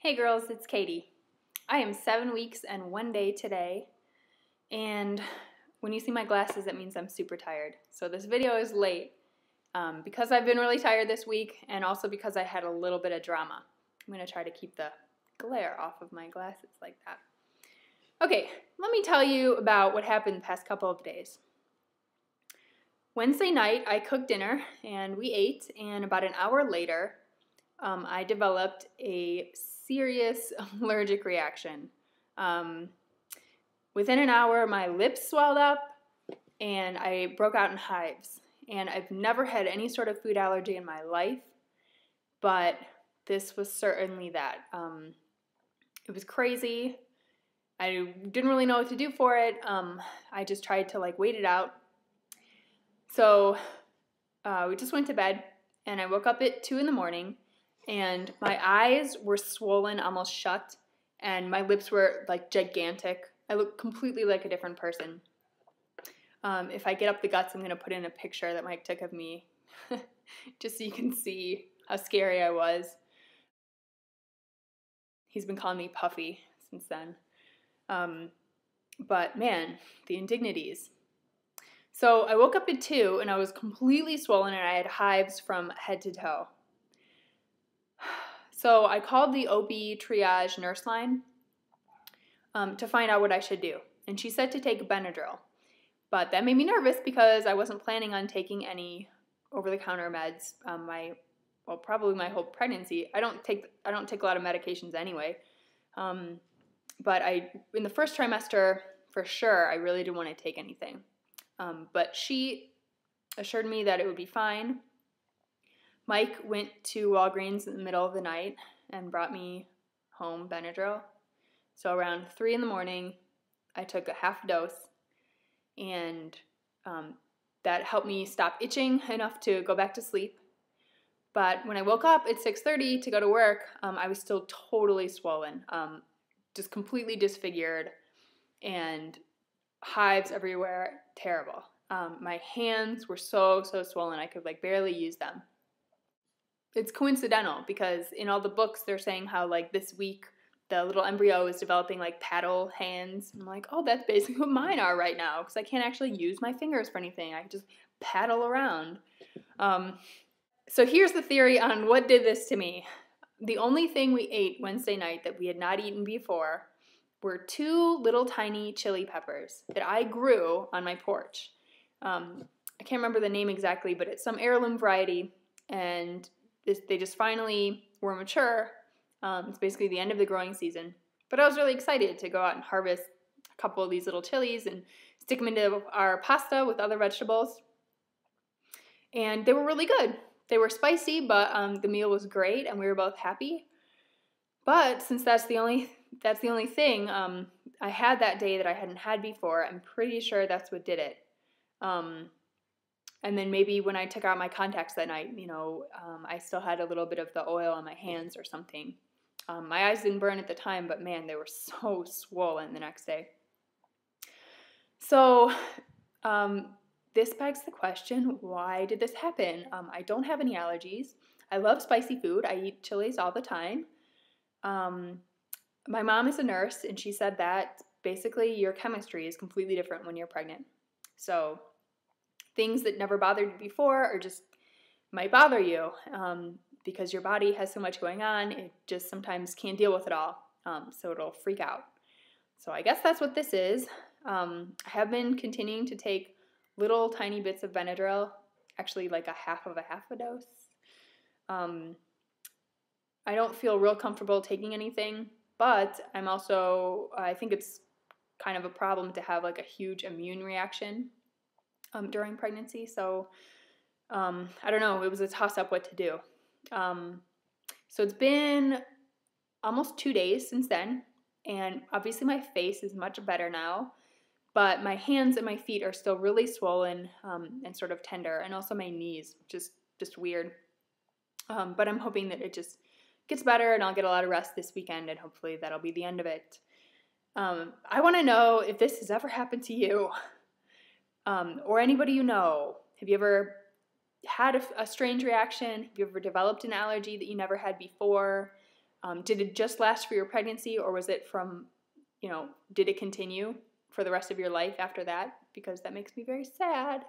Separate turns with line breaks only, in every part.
Hey girls, it's Katie. I am 7 weeks and 1 day today, and when you see my glasses, that means I'm super tired. So this video is late because I've been really tired this week, and also because I had a little bit of drama. I'm going to try to keep the glare off of my glasses like that. Okay, let me tell you about what happened the past couple of days. Wednesday night, I cooked dinner, and we ate, and about an hour later, I developed a serious allergic reaction. Within an hour, my lips swelled up and I broke out in hives. And I've never had any sort of food allergy in my life, but this was certainly that. It was crazy. I didn't really know what to do for it. I just tried to wait it out. So we just went to bed, and I woke up at 2 in the morning. And my eyes were swollen, almost shut, and my lips were gigantic. I look completely like a different person. If I get up the guts, I'm going to put in a picture that Mike took of me just so you can see how scary I was. He's been calling me Puffy since then. But man, the indignities. So I woke up at 2 and I was completely swollen and I had hives from head to toe. So I called the OB triage nurse line to find out what I should do. And she said to take Benadryl. But that made me nervous because I wasn't planning on taking any over-the-counter meds probably my whole pregnancy. I don't take a lot of medications anyway. But in the first trimester, for sure, I really didn't want to take anything. But she assured me that it would be fine. Mike went to Walgreens in the middle of the night and brought me home Benadryl. So around 3 in the morning, I took a half dose, and that helped me stop itching enough to go back to sleep. But when I woke up at 6:30 to go to work, I was still totally swollen, just completely disfigured, and hives everywhere, terrible. My hands were so swollen I could barely use them. It's coincidental because in all the books they're saying how this week the little embryo is developing paddle hands. I'm like, oh, that's basically what mine are right now because I can't actually use my fingers for anything. I can just paddle around. So here's the theory on what did this to me. The only thing we ate Wednesday night that we had not eaten before were 2 little tiny chili peppers that I grew on my porch. I can't remember the name exactly, but it's some heirloom variety, and they just finally were mature. It's basically the end of the growing season. But I was really excited to go out and harvest a couple of these little chilies and stick them into our pasta with other vegetables. And they were really good. They were spicy, but the meal was great, and we were both happy. But since that's the only thing I had that day that I hadn't had before, I'm pretty sure that's what did it. And then maybe when I took out my contacts that night, I still had a little bit of the oil on my hands or something. My eyes didn't burn at the time, but man, they were so swollen the next day. So this begs the question, why did this happen? I don't have any allergies. I love spicy food. I eat chilies all the time. My mom is a nurse, and she said that basically your chemistry is completely different when you're pregnant. So things that never bothered you before or just might bother you because your body has so much going on. It just sometimes can't deal with it all, so it'll freak out. So I guess that's what this is. I have been continuing to take little tiny bits of Benadryl, actually a half a dose. I don't feel real comfortable taking anything, but I think it's kind of a problem to have a huge immune reaction during pregnancy. So I don't know, it was a toss-up what to do. So it's been almost 2 days since then, and obviously my face is much better now, but my hands and my feet are still really swollen and sort of tender, and also my knees, just weird. But I'm hoping that it just gets better and I'll get a lot of rest this weekend, and hopefully that'll be the end of it. I want to know if this has ever happened to you or anybody you know. Have you ever had a strange reaction? Have you ever developed an allergy that you never had before? Did it just last for your pregnancy, or was it from, did it continue for the rest of your life after that? Because that makes me very sad.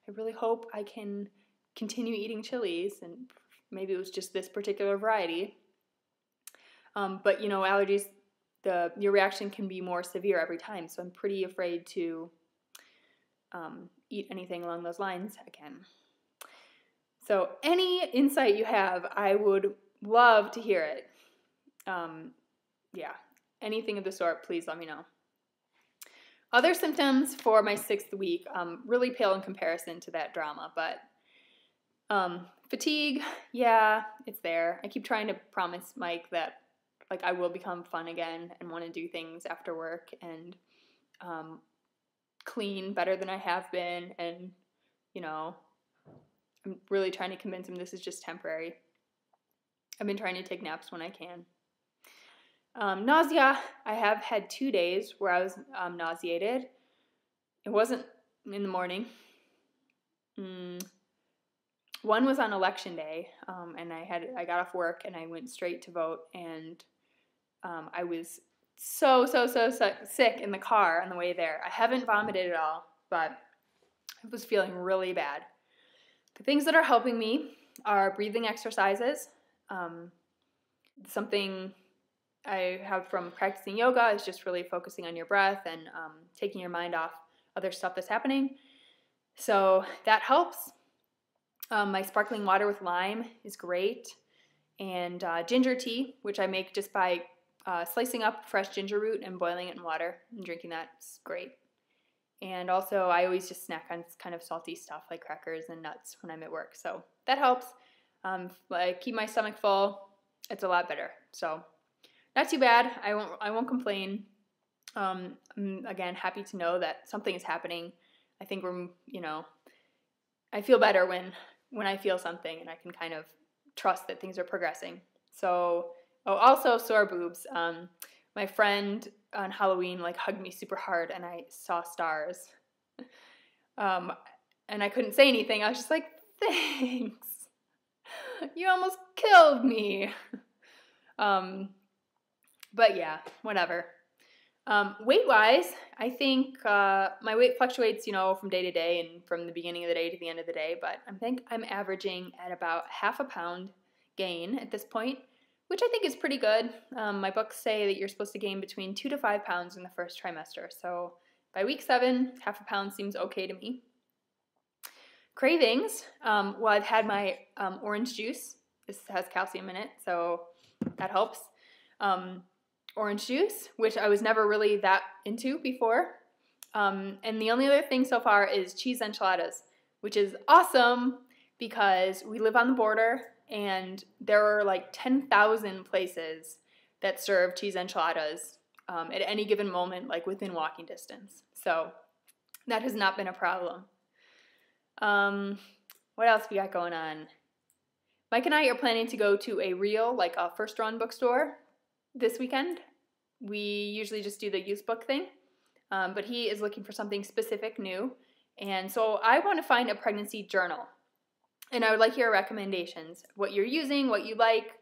I really hope I can continue eating chilies, and maybe it was just this particular variety. But allergies, your reaction can be more severe every time, so I'm pretty afraid to eat anything along those lines again. So any insight you have, I would love to hear it. Anything of the sort, please let me know. Other symptoms for my 6th week, really pale in comparison to that drama, but fatigue, yeah, it's there. I keep trying to promise Mike that I will become fun again and want to do things after work and clean better than I have been, and I'm really trying to convince him this is just temporary. I've been trying to take naps when I can. Nausea, I have had 2 days where I was nauseated. It wasn't in the morning. One was on election day, and I got off work and I went straight to vote, and I was so sick in the car on the way there. I haven't vomited at all, but I was feeling really bad. The things that are helping me are breathing exercises. Something I have from practicing yoga is just really focusing on your breath and taking your mind off other stuff that's happening. So that helps. My sparkling water with lime is great. And ginger tea, which I make just by slicing up fresh ginger root and boiling it in water and drinking that is great. And also I always just snack on kind of salty stuff like crackers and nuts when I'm at work. So that helps. I keep my stomach full. It's a lot better. So not too bad. I won't complain. I'm again happy to know that something is happening. I think I feel better when I feel something, and I can kind of trust that things are progressing. So, also sore boobs. My friend on Halloween hugged me super hard, and I saw stars. And I couldn't say anything. I was just like, thanks. You almost killed me. But yeah, whatever. Weight-wise, I think my weight fluctuates, from day to day and from the beginning of the day to the end of the day, but I think I'm averaging at about half a pound gain at this point, which I think is pretty good. My books say that you're supposed to gain between 2 to 5 pounds in the first trimester, so by week 7, half a pound seems okay to me. Cravings, I've had my orange juice. This has calcium in it, so that helps. Orange juice, which I was never really that into before. And the only other thing so far is cheese enchiladas, which is awesome because we live on the border and there are 10,000 places that serve cheese enchiladas at any given moment, within walking distance. So that has not been a problem. What else we got going on? Mike and I are planning to go to a real, a first-run bookstore this weekend. We usually just do the used book thing, but he is looking for something specific new, and so I want to find a pregnancy journal, and I would like your recommendations, what you're using, what you like.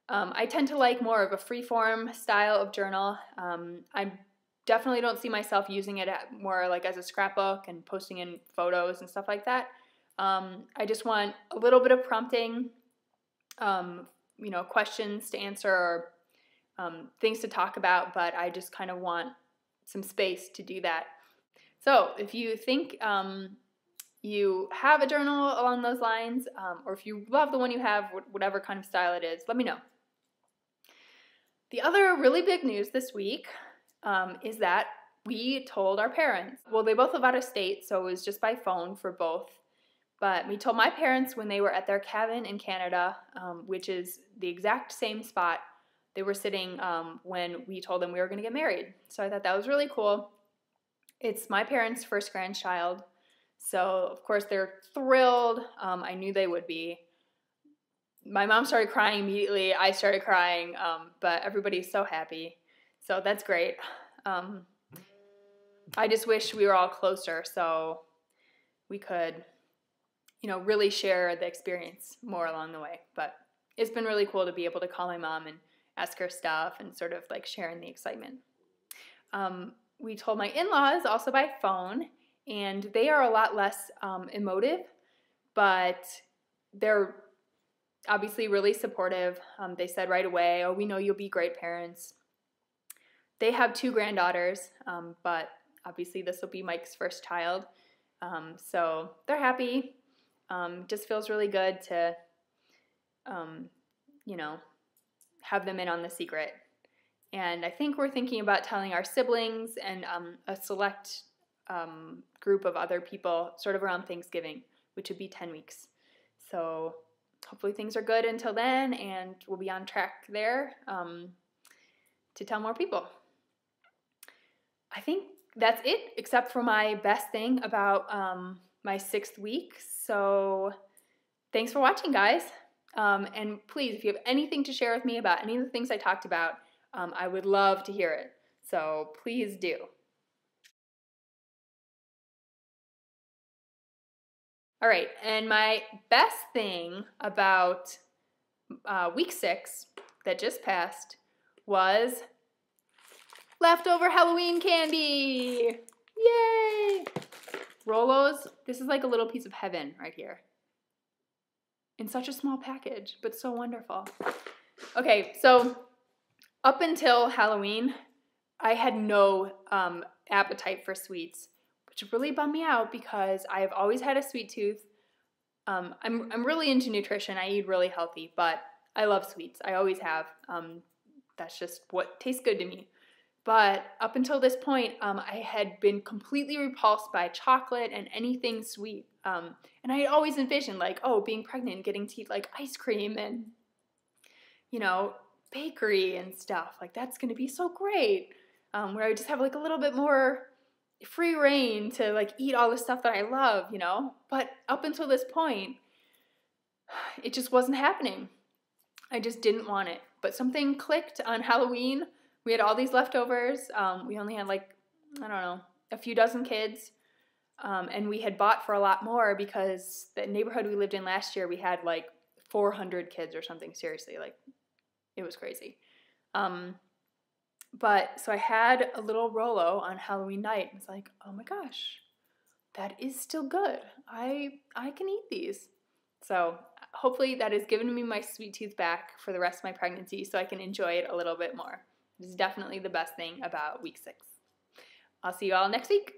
I tend to like more of a free-form style of journal. I definitely don't see myself using it more as a scrapbook and posting in photos and stuff like that. I just want a little bit of prompting, questions to answer or things to talk about, but I just kind of want some space to do that. So if you think you have a journal along those lines, or if you love the one you have, whatever kind of style it is, let me know. The other really big news this week is that we told our parents. Well, they both live out of state, so it was just by phone for both. But we told my parents when they were at their cabin in Canada, which is the exact same spot they were sitting when we told them we were going to get married. So I thought that was really cool. It's my parents' first grandchild. So, of course, they're thrilled. I knew they would be. My mom started crying immediately. I started crying, but everybody's so happy. So that's great. I just wish we were all closer so we could, really share the experience more along the way. But it's been really cool to be able to call my mom ask her stuff and sort of like sharing the excitement. We told my in-laws also by phone, and they are a lot less emotive, but they're obviously really supportive. They said right away, oh, we know you'll be great parents. They have 2 granddaughters, but obviously this will be Mike's first child. So they're happy. Just feels really good to, you know, have them in on the secret. And I think we're thinking about telling our siblings and a select group of other people sort of around Thanksgiving, which would be 10 weeks. So hopefully things are good until then, and we'll be on track there to tell more people. I think that's it, except for my best thing about my 6th week. So thanks for watching, guys. And please, if you have anything to share with me about any of the things I talked about, I would love to hear it. So please do. All right, and my best thing about week 6 that just passed was leftover Halloween candy. Yay! Rolos, this is like a little piece of heaven right here. In such a small package, but so wonderful. Okay, so up until Halloween, I had no appetite for sweets, which really bummed me out because I have always had a sweet tooth. I'm really into nutrition. I eat really healthy, but I love sweets. I always have. That's just what tastes good to me. But up until this point, I had been completely repulsed by chocolate and anything sweet. And I had always envisioned, like, oh, being pregnant, getting to eat, like, ice cream and, you know, bakery and stuff. Like, that's going to be so great. Where I just have, like, a little bit more free reign to, like, eat all the stuff that I love, you know. But up until this point, it just wasn't happening. I just didn't want it. But something clicked on Halloween. We had all these leftovers. We only had, like, I don't know, a few dozen kids. And we had bought for a lot more because the neighborhood we lived in last year, we had, like, 400 kids or something. Seriously, like, it was crazy. But so I had a little Rolo on Halloween night. And it's like, oh my gosh, that is still good. I can eat these. So hopefully that has given me my sweet tooth back for the rest of my pregnancy so I can enjoy it a little bit more. It's definitely the best thing about week 6. I'll see you all next week.